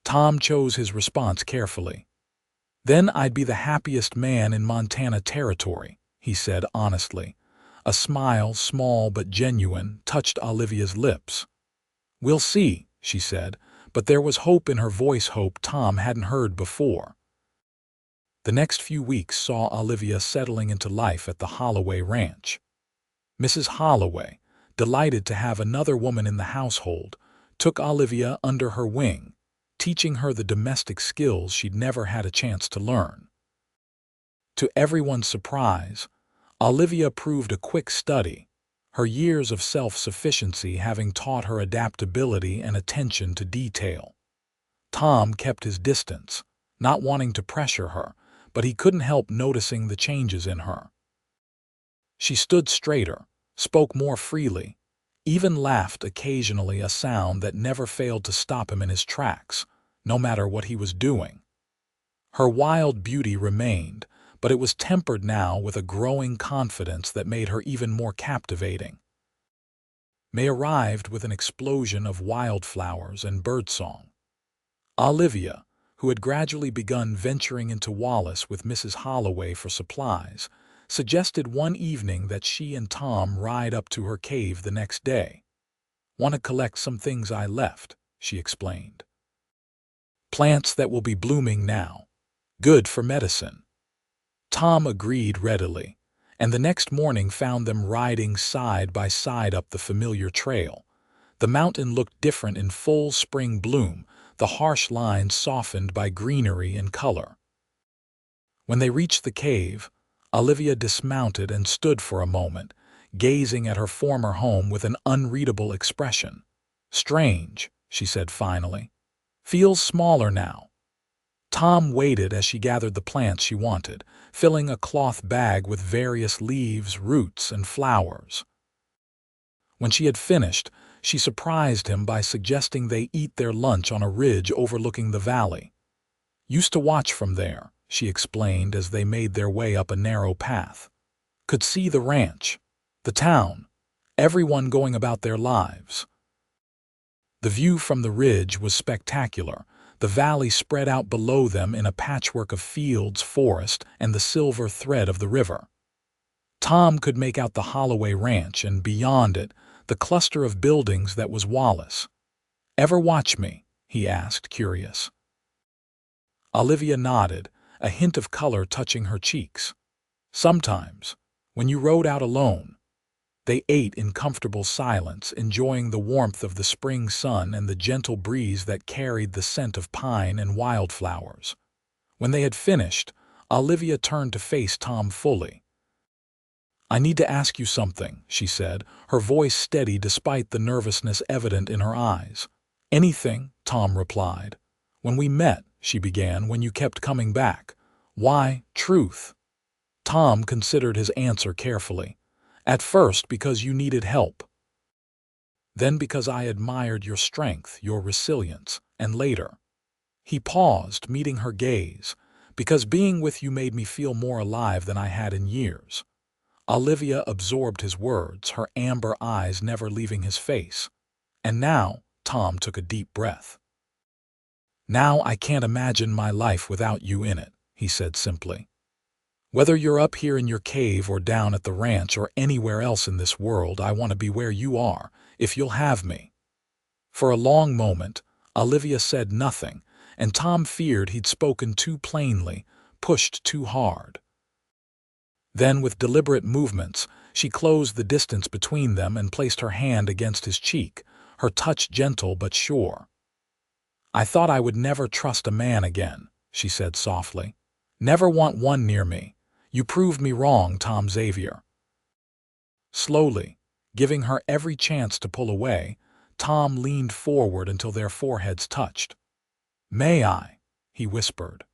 Tom chose his response carefully. "Then I'd be the happiest man in Montana territory," he said honestly. A smile, small but genuine, touched Olivia's lips. "We'll see," she said, but there was hope in her voice, hope Tom hadn't heard before. The next few weeks saw Olivia settling into life at the Holloway Ranch. Mrs. Holloway, delighted to have another woman in the household, took Olivia under her wing, teaching her the domestic skills she'd never had a chance to learn. To everyone's surprise, Olivia proved a quick study, her years of self-sufficiency having taught her adaptability and attention to detail. Tom kept his distance, not wanting to pressure her, but he couldn't help noticing the changes in her. She stood straighter, spoke more freely, even laughed occasionally, a sound that never failed to stop him in his tracks, no matter what he was doing. Her wild beauty remained, but it was tempered now with a growing confidence that made her even more captivating. May arrived with an explosion of wildflowers and birdsong. Olivia, who had gradually begun venturing into Wallace with Mrs. Holloway for supplies, suggested one evening that she and Tom ride up to her cave the next day. "Want to collect some things I left," she explained. "Plants that will be blooming now. Good for medicine." Tom agreed readily, and the next morning found them riding side by side up the familiar trail. The mountain looked different in full spring bloom, the harsh lines softened by greenery and color. When they reached the cave, Olivia dismounted and stood for a moment, gazing at her former home with an unreadable expression. "Strange," she said finally. "Feels smaller now." Tom waited as she gathered the plants she wanted, filling a cloth bag with various leaves, roots, and flowers. When she had finished, she surprised him by suggesting they eat their lunch on a ridge overlooking the valley. "Used to watch from there," she explained as they made their way up a narrow path. "Could see the ranch, the town, everyone going about their lives." The view from the ridge was spectacular. The valley spread out below them in a patchwork of fields, forest, and the silver thread of the river. Tom could make out the Holloway Ranch, and beyond it, the cluster of buildings that was Wallace. "Ever watch me?" he asked, curious. Olivia nodded, a hint of color touching her cheeks. "Sometimes, when you rode out alone." They ate in comfortable silence, enjoying the warmth of the spring sun and the gentle breeze that carried the scent of pine and wildflowers. When they had finished, Olivia turned to face Tom fully. "I need to ask you something," she said, her voice steady despite the nervousness evident in her eyes. "Anything," Tom replied. "When we met," she began, "when you kept coming back." "Why, truth." Tom considered his answer carefully. At first because you needed help, then because I admired your strength, your resilience, and later. He paused, meeting her gaze, because being with you made me feel more alive than I had in years. Olivia absorbed his words, her amber eyes never leaving his face. And now, Tom took a deep breath. Now I can't imagine my life without you in it, he said simply. Whether you're up here in your cave or down at the ranch or anywhere else in this world, I want to be where you are, if you'll have me. For a long moment, Olivia said nothing, and Tom feared he'd spoken too plainly, pushed too hard. Then, with deliberate movements, she closed the distance between them and placed her hand against his cheek, her touch gentle but sure. I thought I would never trust a man again, she said softly. Never want one near me. You proved me wrong, Tom Xavier. Slowly, giving her every chance to pull away, Tom leaned forward until their foreheads touched. May I? He whispered.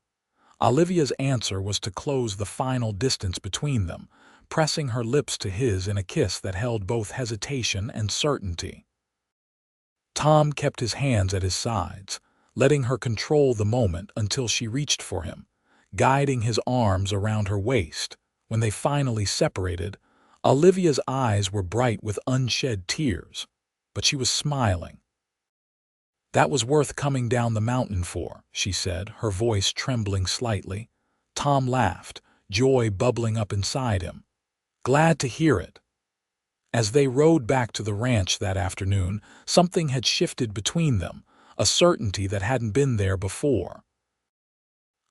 Olivia's answer was to close the final distance between them, pressing her lips to his in a kiss that held both hesitation and certainty. Tom kept his hands at his sides, letting her control the moment until she reached for him, guiding his arms around her waist. When they finally separated, Olivia's eyes were bright with unshed tears, but she was smiling. That was worth coming down the mountain for, she said, her voice trembling slightly. Tom laughed, joy bubbling up inside him. Glad to hear it. As they rode back to the ranch that afternoon, something had shifted between them, a certainty that hadn't been there before.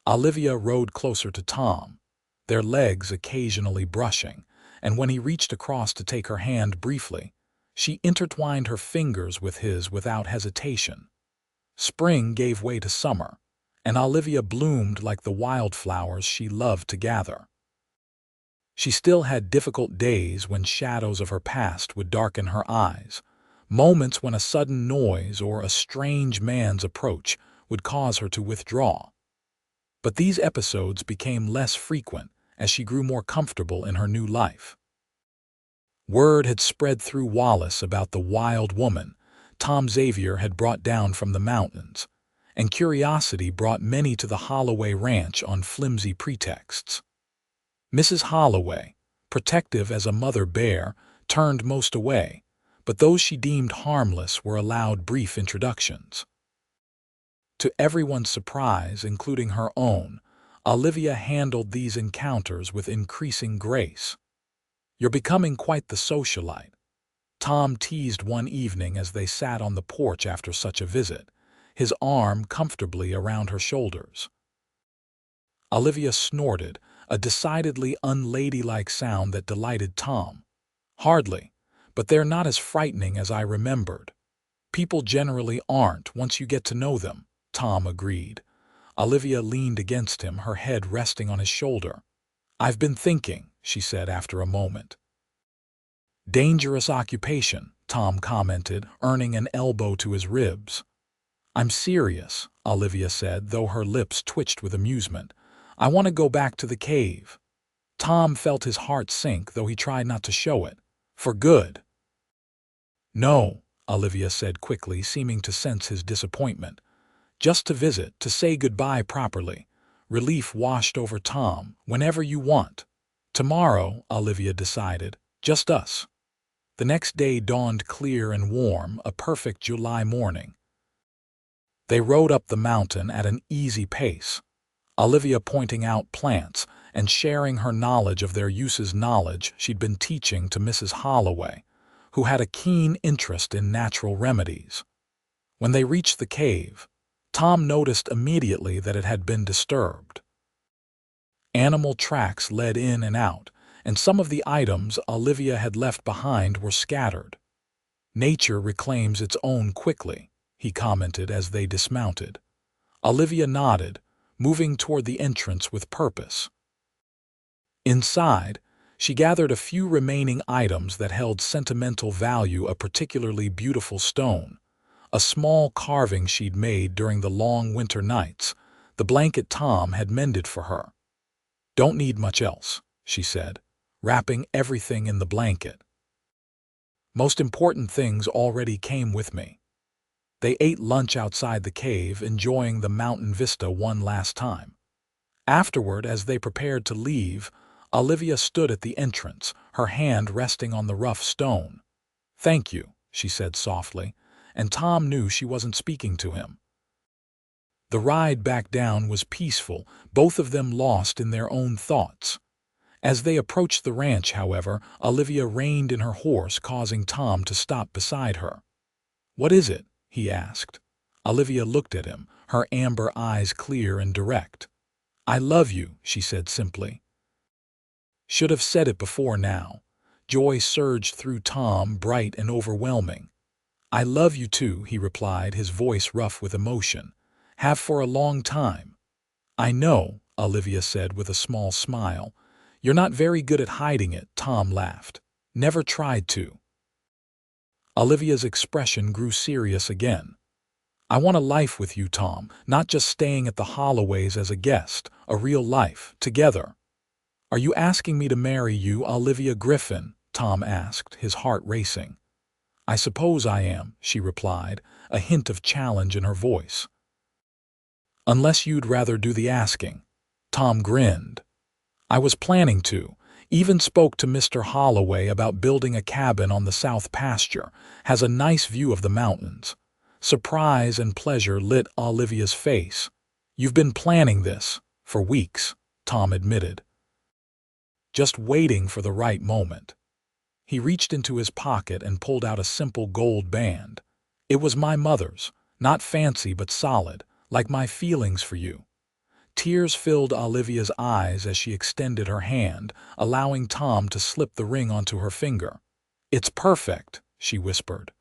Olivia rode closer to Tom, their legs occasionally brushing, and when he reached across to take her hand briefly, she intertwined her fingers with his without hesitation. Spring gave way to summer, and Olivia bloomed like the wildflowers she loved to gather. She still had difficult days when shadows of her past would darken her eyes, moments when a sudden noise or a strange man's approach would cause her to withdraw. But these episodes became less frequent as she grew more comfortable in her new life. Word had spread through Wallace about the wild woman Tom Xavier had brought down from the mountains, and curiosity brought many to the Holloway ranch on flimsy pretexts. Mrs. Holloway, protective as a mother bear, turned most away, but those she deemed harmless were allowed brief introductions. To everyone's surprise, including her own, Olivia handled these encounters with increasing grace. You're becoming quite the socialite, Tom teased one evening as they sat on the porch after such a visit, his arm comfortably around her shoulders. Olivia snorted, a decidedly unladylike sound that delighted Tom. Hardly, but they're not as frightening as I remembered. People generally aren't once you get to know them, Tom agreed. Olivia leaned against him, her head resting on his shoulder. I've been thinking, she said after a moment. Dangerous occupation, Tom commented, earning an elbow to his ribs. I'm serious, Olivia said, though her lips twitched with amusement. I want to go back to the cave. Tom felt his heart sink, though he tried not to show it. For good. No, Olivia said quickly, seeming to sense his disappointment. Just to visit, to say goodbye properly. Relief washed over Tom. Whenever you want. Tomorrow, Olivia decided. Just us. The next day dawned clear and warm, a perfect July morning. They rode up the mountain at an easy pace, Olivia pointing out plants and sharing her knowledge of their uses, knowledge she'd been teaching to Mrs. Holloway, who had a keen interest in natural remedies. When they reached the cave, Tom noticed immediately that it had been disturbed. Animal tracks led in and out, and some of the items Olivia had left behind were scattered. Nature reclaims its own quickly, he commented as they dismounted. Olivia nodded, moving toward the entrance with purpose. Inside, she gathered a few remaining items that held sentimental value, a particularly beautiful stone, a small carving she'd made during the long winter nights, the blanket Tom had mended for her. Don't need much else, she said, wrapping everything in the blanket. Most important things already came with me. They ate lunch outside the cave, enjoying the mountain vista one last time. Afterward, as they prepared to leave, Olivia stood at the entrance, her hand resting on the rough stone. "Thank you," she said softly, and Tom knew she wasn't speaking to him. The ride back down was peaceful, both of them lost in their own thoughts. As they approached the ranch, however, Olivia reined in her horse, causing Tom to stop beside her. "What is it?" he asked. Olivia looked at him, her amber eyes clear and direct. "I love you," she said simply. Should have said it before now. Joy surged through Tom, bright and overwhelming. "I love you too," he replied, his voice rough with emotion. "Have for a long time." "I know," Olivia said with a small smile. "You're not very good at hiding it," Tom laughed. "Never tried to." Olivia's expression grew serious again. "I want a life with you, Tom, not just staying at the Holloways as a guest, a real life, together." "Are you asking me to marry you, Olivia Griffin?" Tom asked, his heart racing. "I suppose I am," she replied, a hint of challenge in her voice. "Unless you'd rather do the asking." Tom grinned. "I was planning to. Even spoke to Mr. Holloway about building a cabin on the south pasture. Has a nice view of the mountains." Surprise and pleasure lit Olivia's face. "You've been planning this for weeks," Tom admitted. "Just waiting for the right moment." He reached into his pocket and pulled out a simple gold band. "It was my mother's, not fancy but solid, like my feelings for you." Tears filled Olivia's eyes as she extended her hand, allowing Tom to slip the ring onto her finger. "It's perfect," she whispered.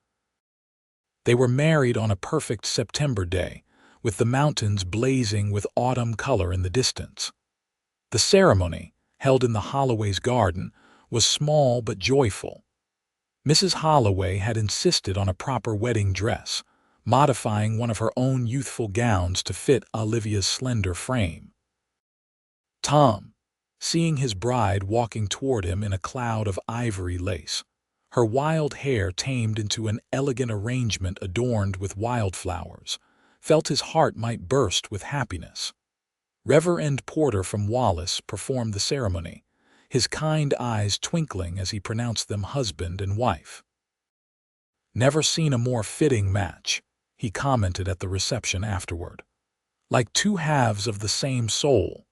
They were married on a perfect September day, with the mountains blazing with autumn color in the distance. The ceremony, held in the Holloway's garden, was small but joyful. Mrs. Holloway had insisted on a proper wedding dress, modifying one of her own youthful gowns to fit Olivia's slender frame. Tom, seeing his bride walking toward him in a cloud of ivory lace, her wild hair tamed into an elegant arrangement adorned with wildflowers, felt his heart might burst with happiness. Reverend Porter from Wallace performed the ceremony, his kind eyes twinkling as he pronounced them husband and wife. "Never seen a more fitting match," he commented at the reception afterward. "Like two halves of the same soul."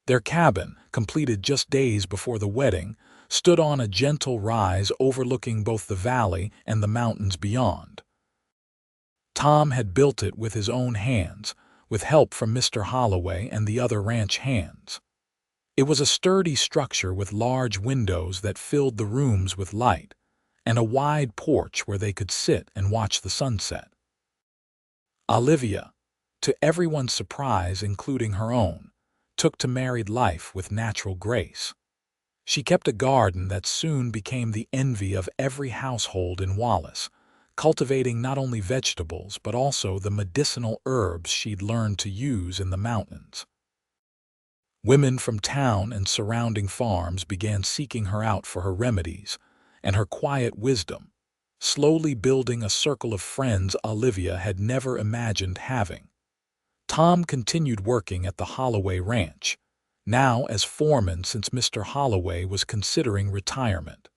Their cabin, completed just days before the wedding, stood on a gentle rise overlooking both the valley and the mountains beyond. Tom had built it with his own hands, with help from Mr. Holloway and the other ranch hands. It was a sturdy structure with large windows that filled the rooms with light, and a wide porch where they could sit and watch the sunset. Olivia, to everyone's surprise including her own, took to married life with natural grace. She kept a garden that soon became the envy of every household in Wallace, cultivating not only vegetables but also the medicinal herbs she'd learned to use in the mountains. Women from town and surrounding farms began seeking her out for her remedies and her quiet wisdom, slowly building a circle of friends Olivia had never imagined having. Tom continued working at the Holloway Ranch, now as foreman since Mr. Holloway was considering retirement.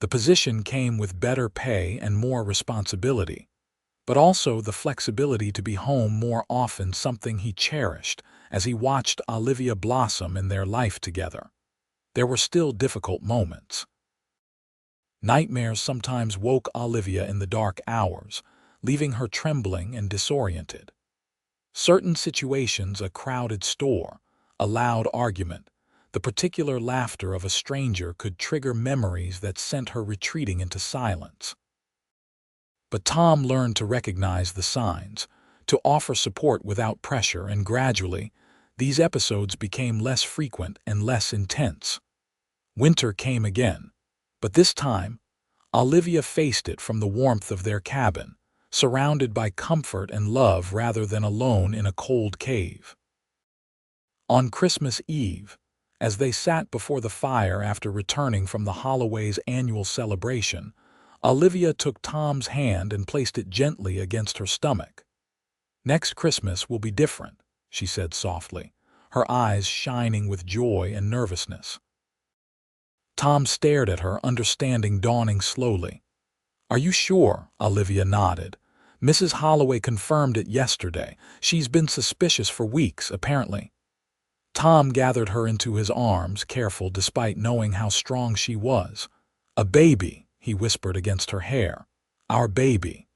The position came with better pay and more responsibility, but also the flexibility to be home more often, something he cherished as he watched Olivia blossom in their life together. There were still difficult moments. Nightmares sometimes woke Olivia in the dark hours, leaving her trembling and disoriented. Certain situations, a crowded store, a loud argument, the particular laughter of a stranger could trigger memories that sent her retreating into silence. But Tom learned to recognize the signs, to offer support without pressure, and gradually, these episodes became less frequent and less intense. Winter came again, but this time, Olivia faced it from the warmth of their cabin, surrounded by comfort and love rather than alone in a cold cave. On Christmas Eve, As they sat before the fire after returning from the Holloway's annual celebration, Olivia took Tom's hand and placed it gently against her stomach. "Next Christmas will be different," she said softly, her eyes shining with joy and nervousness. Tom stared at her, understanding dawning slowly. "Are you sure?" Olivia nodded. "Mrs. Holloway confirmed it yesterday. She's been suspicious for weeks, apparently." Tom gathered her into his arms, careful despite knowing how strong she was. "A baby," he whispered against her hair. "Our baby."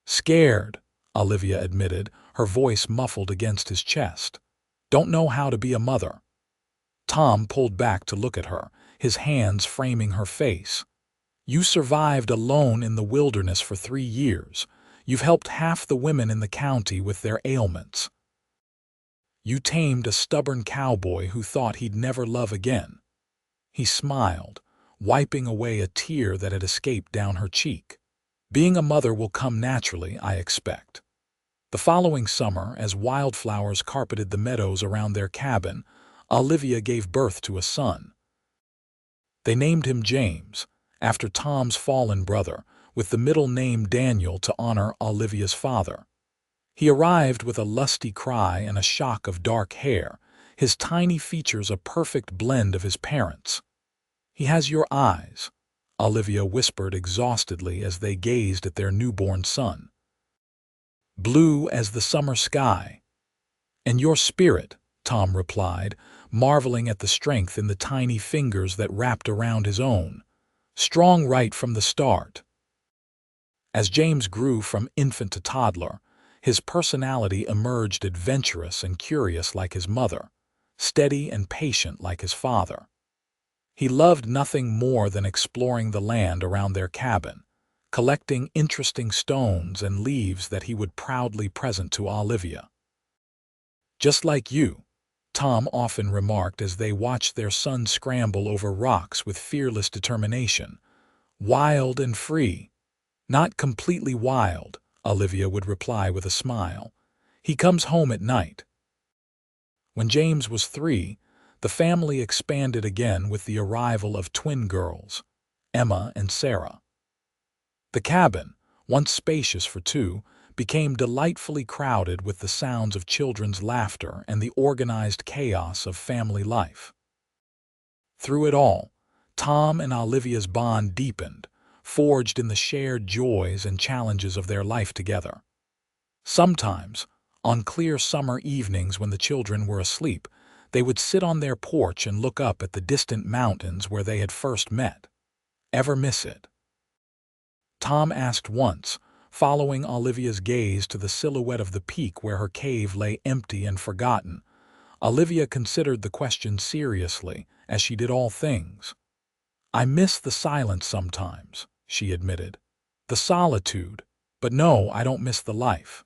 "Scared," Olivia admitted, her voice muffled against his chest. "Don't know how to be a mother." Tom pulled back to look at her, his hands framing her face. "You survived alone in the wilderness for 3 years. You've helped half the women in the county with their ailments. You tamed a stubborn cowboy who thought he'd never love again." He smiled, wiping away a tear that had escaped down her cheek. "Being a mother will come naturally, I expect." The following summer, as wildflowers carpeted the meadows around their cabin, Olivia gave birth to a son. They named him James, after Tom's fallen brother, with the middle name Daniel to honor Olivia's father. He arrived with a lusty cry and a shock of dark hair, his tiny features a perfect blend of his parents. "He has your eyes," Olivia whispered exhaustedly as they gazed at their newborn son. "Blue as the summer sky." "And your spirit," Tom replied, marveling at the strength in the tiny fingers that wrapped around his own. "Strong right from the start." As James grew from infant to toddler, his personality emerged adventurous and curious like his mother, steady and patient like his father. He loved nothing more than exploring the land around their cabin, collecting interesting stones and leaves that he would proudly present to Olivia. "Just like you," Tom often remarked as they watched their son scramble over rocks with fearless determination. "Wild and free." "Not completely wild," Olivia would reply with a smile. "He comes home at night." When James was 3, the family expanded again with the arrival of twin girls, Emma and Sarah. The cabin, once spacious for 2, became delightfully crowded with the sounds of children's laughter and the organized chaos of family life. Through it all, Tom and Olivia's bond deepened, forged in the shared joys and challenges of their life together. Sometimes, on clear summer evenings when the children were asleep, they would sit on their porch and look up at the distant mountains where they had first met. "Ever miss it?" Tom asked once, following Olivia's gaze to the silhouette of the peak where her cave lay empty and forgotten. Olivia considered the question seriously, as she did all things. "I miss the silence sometimes," she admitted. "The solitude, but no, I don't miss the life."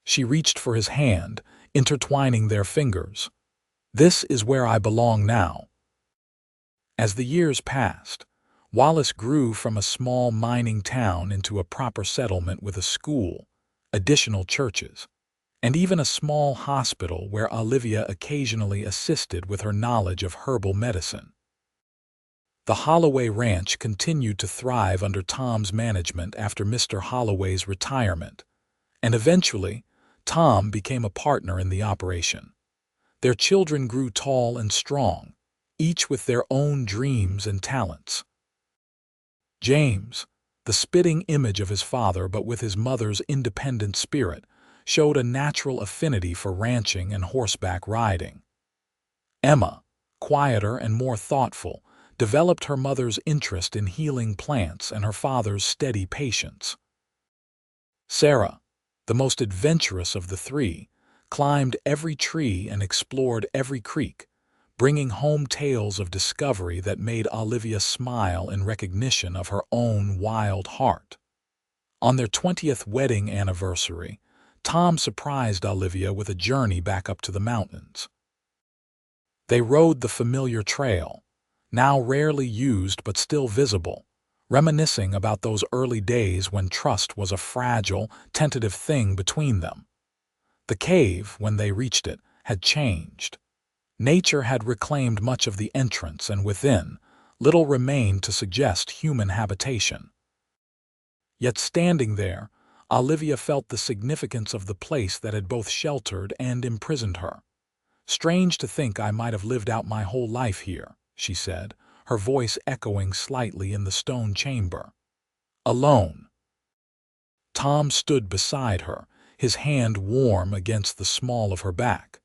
She reached for his hand, intertwining their fingers. "This is where I belong now." As the years passed, Wallace grew from a small mining town into a proper settlement with a school, additional churches, and even a small hospital where Olivia occasionally assisted with her knowledge of herbal medicine. The Holloway Ranch continued to thrive under Tom's management after Mr. Holloway's retirement, and eventually, Tom became a partner in the operation. Their children grew tall and strong, each with their own dreams and talents. James, the spitting image of his father but with his mother's independent spirit, showed a natural affinity for ranching and horseback riding. Emma, quieter and more thoughtful, developed her mother's interest in healing plants and her father's steady patience. Sarah, the most adventurous of the 3, climbed every tree and explored every creek, bringing home tales of discovery that made Olivia smile in recognition of her own wild heart. On their 20th wedding anniversary, Tom surprised Olivia with a journey back up to the mountains. They rode the familiar trail, now rarely used but still visible, reminiscing about those early days when trust was a fragile, tentative thing between them. The cave, when they reached it, had changed. Nature had reclaimed much of the entrance, and within, little remained to suggest human habitation. Yet standing there, Olivia felt the significance of the place that had both sheltered and imprisoned her. "Strange to think I might have lived out my whole life here," she said, her voice echoing slightly in the stone chamber. Alone. Tom stood beside her, his hand warm against the small of her back.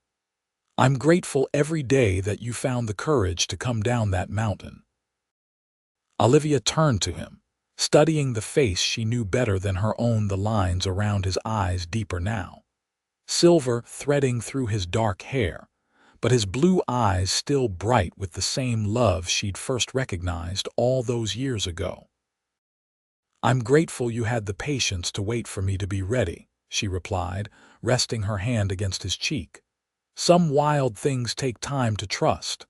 "I'm grateful every day that you found the courage to come down that mountain." Olivia turned to him, studying the face she knew better than her own, the lines around his eyes deeper now. Silver threading through his dark hair, but his blue eyes still bright with the same love she'd first recognized all those years ago. "I'm grateful you had the patience to wait for me to be ready," she replied, resting her hand against his cheek. "Some wild things take time to trust."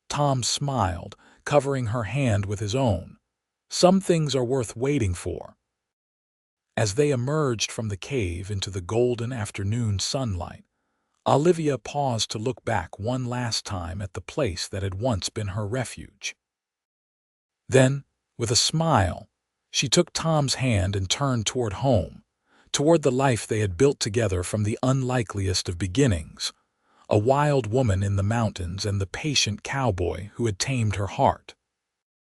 Tom smiled, covering her hand with his own. "Some things are worth waiting for." As they emerged from the cave into the golden afternoon sunlight, Olivia paused to look back one last time at the place that had once been her refuge. Then, with a smile, she took Tom's hand and turned toward home, toward the life they had built together from the unlikeliest of beginnings, a wild woman in the mountains and the patient cowboy who had tamed her heart.